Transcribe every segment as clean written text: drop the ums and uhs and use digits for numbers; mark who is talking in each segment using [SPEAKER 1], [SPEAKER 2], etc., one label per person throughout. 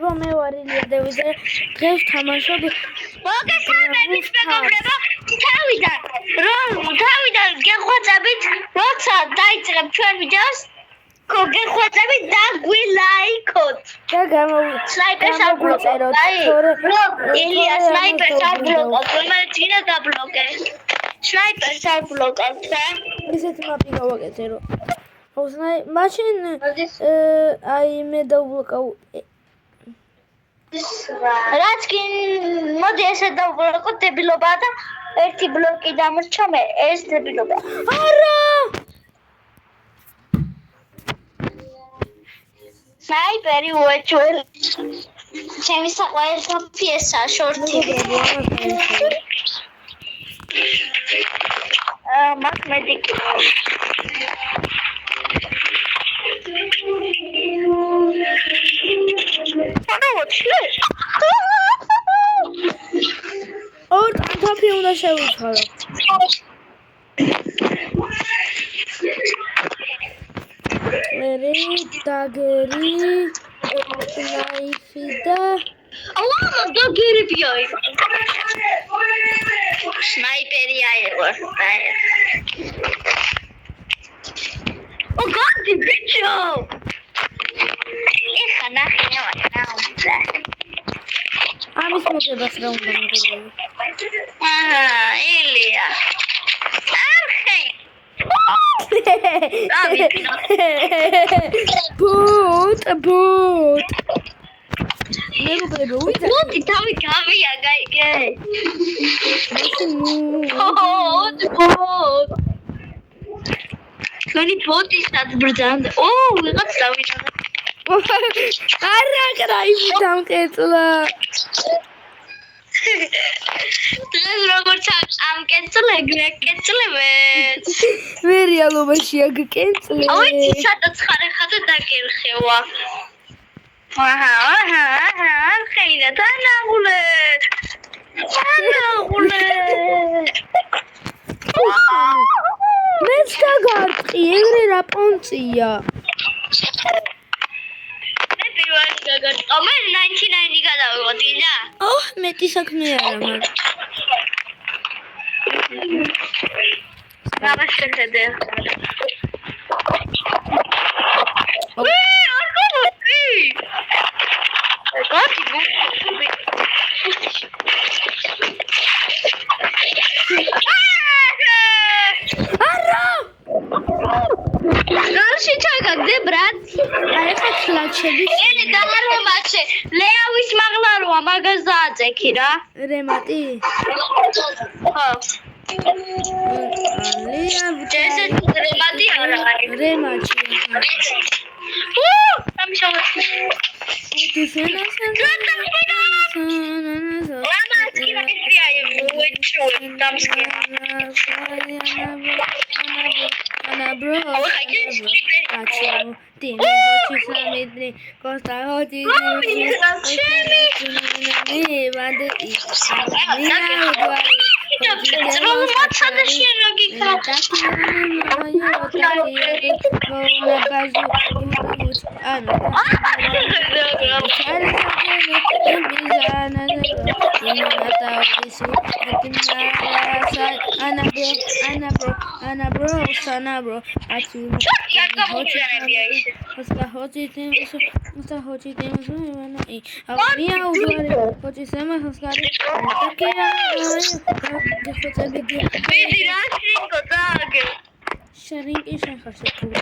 [SPEAKER 1] მეგობრებო, მე ვარ ილია დევიძე. დღეს ვთამაშობ
[SPEAKER 2] მოგესალმებით მეგობრებო, თავიდან გეხვეწებით, როცა დაიწყებ ჩვენ ვიდეოს, გეხვეწებით და გვილაიქოთ.
[SPEAKER 1] და
[SPEAKER 2] სნაიპერს არ ბლოკობ. ილია სნაიპერს არ ბლოკობ, რომელიც გინდა დაბლოკე. სნაიპერს არ ბლოკობ და
[SPEAKER 1] ისეთ მაპი გავაკეთე რომ მაშინ აი მე დავბლოკავ
[SPEAKER 2] რაც კი მოდი ესე დავბლოკოთ დებილობაა და ერთი ბლოკი დამრჩა მე ეს დებილობა.
[SPEAKER 1] არა
[SPEAKER 2] სნაიპერი უეჭველი ჩემი საყვარელი პიესაა შორტი. მაგ მედიკი
[SPEAKER 1] ორ ტანთაფი უნდა შევიცვალო. დაგერი ნაიფი და
[SPEAKER 2] აუა დაგერებია სნაიპერი აიღო. Oh God, the bicho! ეხა ნახე რა.
[SPEAKER 1] ამის მოგებას რა უნდა მეგობრებო?
[SPEAKER 2] ილია. არხე.
[SPEAKER 1] ბუტ. მეგობრებო, ვიდა.
[SPEAKER 2] მოდი თავი გავიაგე. თქვენი ბოტისაც ბრძანდა. ვიღაც დავიწყდა.
[SPEAKER 1] არა, კრაი დამკეცლა.
[SPEAKER 2] დღეს როგორც ამკეცლე, გეკეცლებ.
[SPEAKER 1] მე რეალობაში აგკეცლე.
[SPEAKER 2] აუი, სადაც ხარ და დაგერხევა. ხეიდა თანაღულე.
[SPEAKER 1] მეც დაგარტყი, ეგრე რა პონწია.
[SPEAKER 2] მე პირველი დაგარტყა, მე 99 გადავიღოთ, გინდა?
[SPEAKER 1] მეტი საქმე არა მაგ.
[SPEAKER 2] რა შეხედე? Galში ჩაგაგდე ბრატ.
[SPEAKER 1] აი ხა კლაჩები.
[SPEAKER 2] ელი დაღარვებაშე. ლეავის მაღლაროა, მაგას დააწექი რა.
[SPEAKER 1] რემატი?
[SPEAKER 2] ხო.
[SPEAKER 1] ლეავი.
[SPEAKER 2] ესე რემატი არა არის.
[SPEAKER 1] რემატი.
[SPEAKER 2] ამიშავე.
[SPEAKER 1] შერინკი შეხარშე ქუჩა.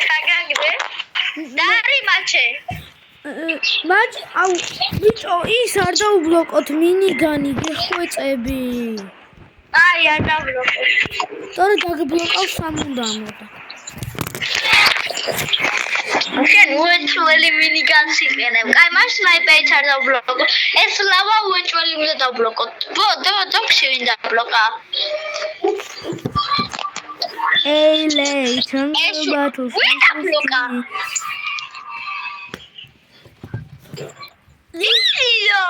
[SPEAKER 2] ჩაგაგდე. დარი მაჩე.
[SPEAKER 1] მაჩ აუ ბიჭო ის არ დაუბლოკოთ მინიგანი გეხვეწები.
[SPEAKER 2] აი არ დაბლოკე.
[SPEAKER 1] თორე დაგბლოკავ სამუდამოდ.
[SPEAKER 2] შენ უეჭველი მინიგანს იყენებ. კაი, მას სნაიპერიც არ დაბლოკო. ეს ლავა უეჭველი უნდა დაბლოკო. ბოდოში ვინ დაბლოკა?
[SPEAKER 1] ეილეი, ჩანგბათუს.
[SPEAKER 2] ვინ დაბლოკა? ლია!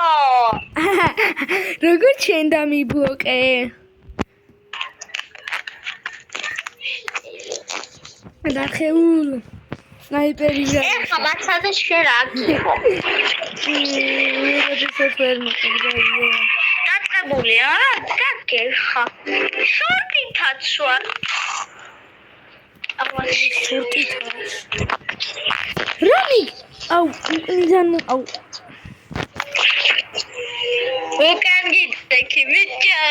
[SPEAKER 1] როგორ შენ დამიბლოკე? ნახეულ სნაიპერი
[SPEAKER 2] ეხა მაცადე შენ რა გიყო დაწყებული არა გაგეხა შორტითაც ვარ
[SPEAKER 1] რამი აუ მიზანო აუ
[SPEAKER 2] უკან გიწექი ბიჭო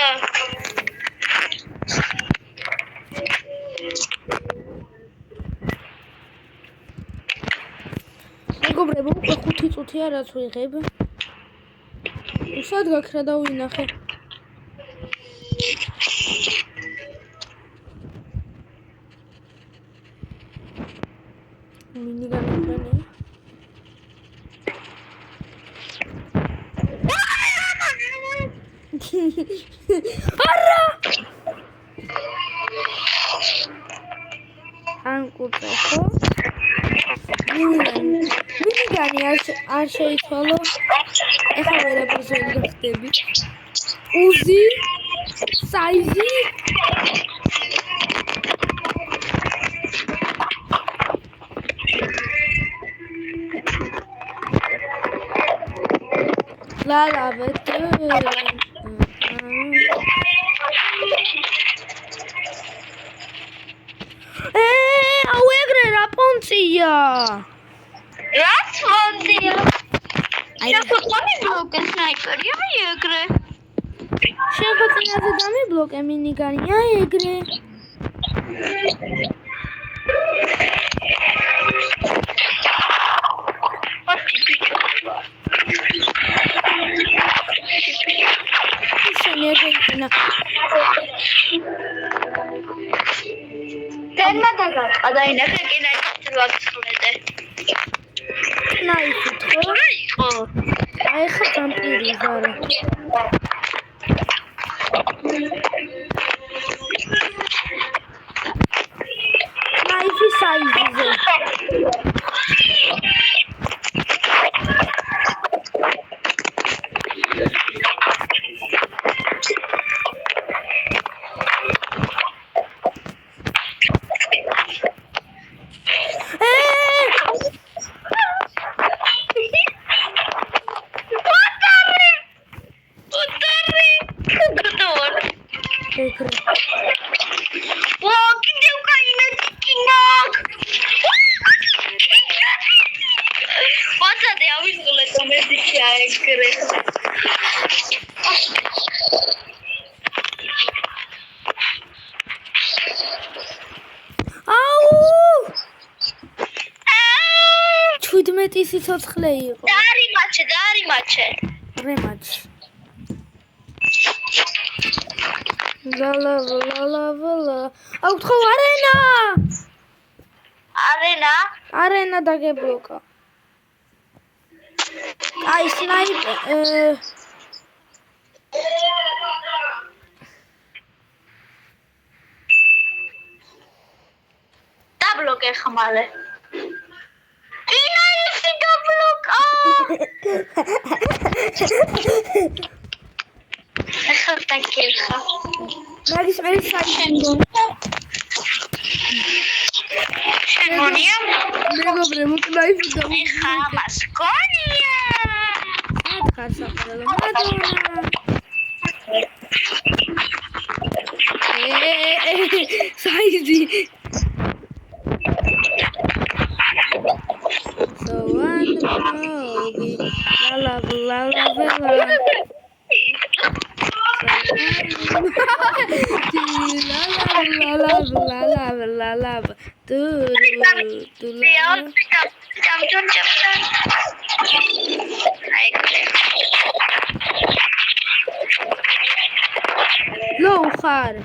[SPEAKER 1] მეგობრებო უკვე 5 წუთია რაც ვიღებ სად გაქრა და ვინახე მინიგანი არა ანკუტე ხო მინიგანი არ შეიცვალო ეხლა ვერაფერს ვერ გახდები უზი საიზი ლა ვეთე აუ ეგრე რა პონცია
[SPEAKER 2] რაც მონდია შეხოთანი ბლოკე სნაიპერი აი ეგრე
[SPEAKER 1] შეხოთინაზე დამიბლოკე მინიგანია ეგრე შენ ეგრე
[SPEAKER 2] Tenma daga adayına gene vakslede.
[SPEAKER 1] Naifit ხო? აი ხა გამპირი ზარა. Naifი საიზზე. სიცოცხლე იყო.
[SPEAKER 2] დაარიმაჩე.
[SPEAKER 1] რემაჩ. ლა. აუ ხო არენა დაგებლოკა. აი სნაიპერ
[SPEAKER 2] დაბლოკე ხმალე. Ეხლა გიხა.
[SPEAKER 1] მაგის მე საჩენგო.
[SPEAKER 2] შენგონია?
[SPEAKER 1] მეგობრე, მოკნაიფი და
[SPEAKER 2] ეხლა მასკონია.
[SPEAKER 1] ხარ საფრთხე. საიზი. La Low hard.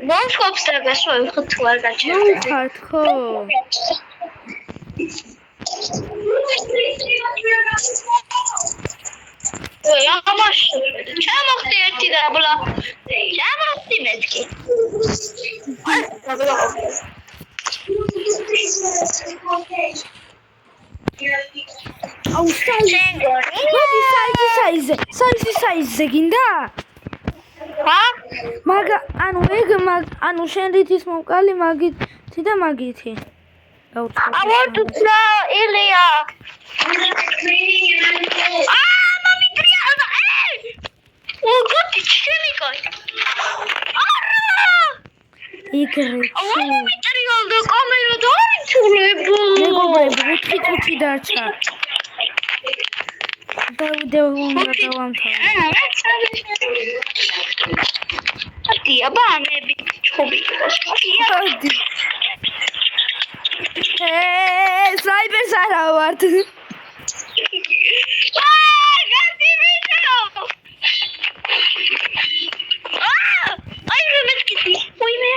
[SPEAKER 2] Non kopsa gashoy khutwar gacha.
[SPEAKER 1] Low hard kho.
[SPEAKER 2] Yavaş. Çabuk diyetti de abla. Çabuk demedi.
[SPEAKER 1] Au size. Size. Ginda.
[SPEAKER 2] Ha?
[SPEAKER 1] ანუ ეგ ანუ შენ რითის მომკალი მაგითი და მაგითი.
[SPEAKER 2] I want to know Ilya. Mami, Triana, hey! Oh, God, it's chemical.
[SPEAKER 1] იგრე.
[SPEAKER 2] Mami, Triana, კამერა დაიწულებო.
[SPEAKER 1] მეგობრები, თვითი დარჩა. დავიდე უნდა დავამთავრე.
[SPEAKER 2] ატია, ბანები ჩხუბი.
[SPEAKER 1] ადი. სნაიპერს არა ვართ.
[SPEAKER 2] გასი ვიდეო. აი მეთქი. ვინმე.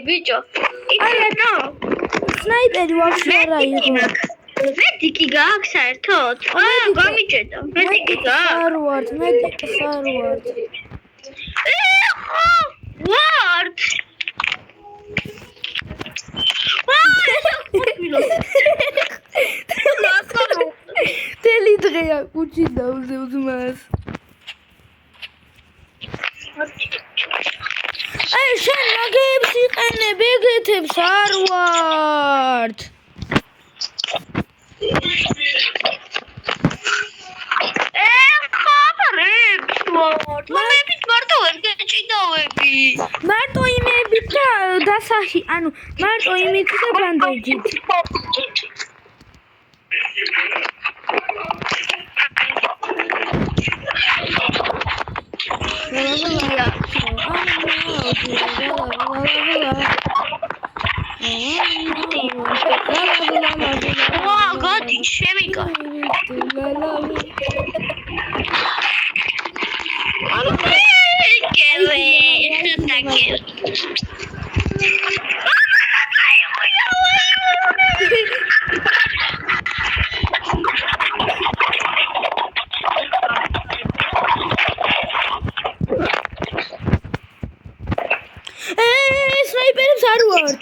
[SPEAKER 2] ბიჭო, იცი რა?
[SPEAKER 1] სნაიპერი ვაფშე არა იყო.
[SPEAKER 2] მედიკი გაქვს საერთოდ? გამიჭედა. მედიკი გაქვს?
[SPEAKER 1] არ ვართ, მედიკი არ ვართ.
[SPEAKER 2] ვართ.
[SPEAKER 1] თელი დღეა კუჩი დავზევს მას. აი შენ მაგებს იყენებ, ეგეთებს არ ვართ.
[SPEAKER 2] ხაბარებს ვართ. მამების მარტო ვერ გაჭიდავები.
[SPEAKER 1] მარტო იმებით და დასახი, ანუ მარტო იმით და ბანდაჟით.
[SPEAKER 2] გადი შემიკა.
[SPEAKER 1] სნაიპერებს არ ვართ.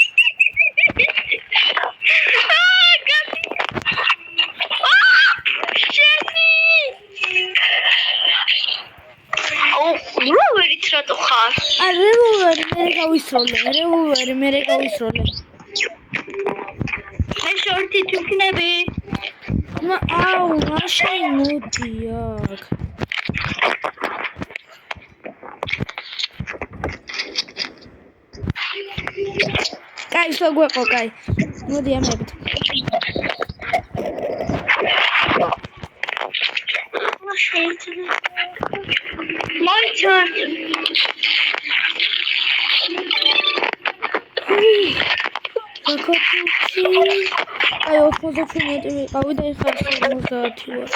[SPEAKER 1] რევოლვერი მე გავისროლე.
[SPEAKER 2] მე შორტი თვითნები.
[SPEAKER 1] აუ, მაშინ მოდი აქ. კაი, სოგვეყო, კაი. მოდი ამებით.
[SPEAKER 2] მოიწონ.
[SPEAKER 1] საკუთი. აი 90 მეტი ვიყავი და ეხლა 50 ვარ.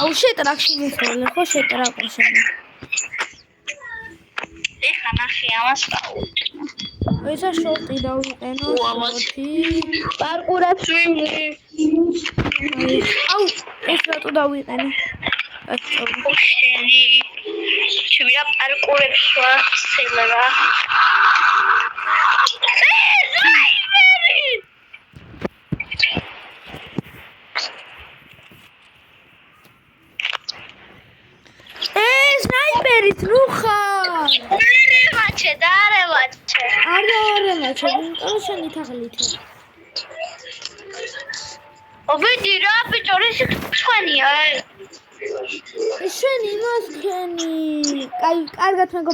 [SPEAKER 1] აუ შეტრაქში მისროლე, ხო შეტრაკო შენ.
[SPEAKER 2] ეხა ნახე ამას გავუწე.
[SPEAKER 1] ესა შორტი დავიყენო, შორტი.
[SPEAKER 2] პარკურებს ვინი.
[SPEAKER 1] აუ, ეს რატო დავიყენე?
[SPEAKER 2] შენი. შევიდა პარკურებს ვახსელა. სნაიპერით ნუ ხარ. არემაჩე.
[SPEAKER 1] არემაჩე, შენი თაღლითი.
[SPEAKER 2] ობედი რა ბიჭო, ეს სხვანია.
[SPEAKER 1] შენ იმას ხენი. კაი, კარგად მეგობრებო.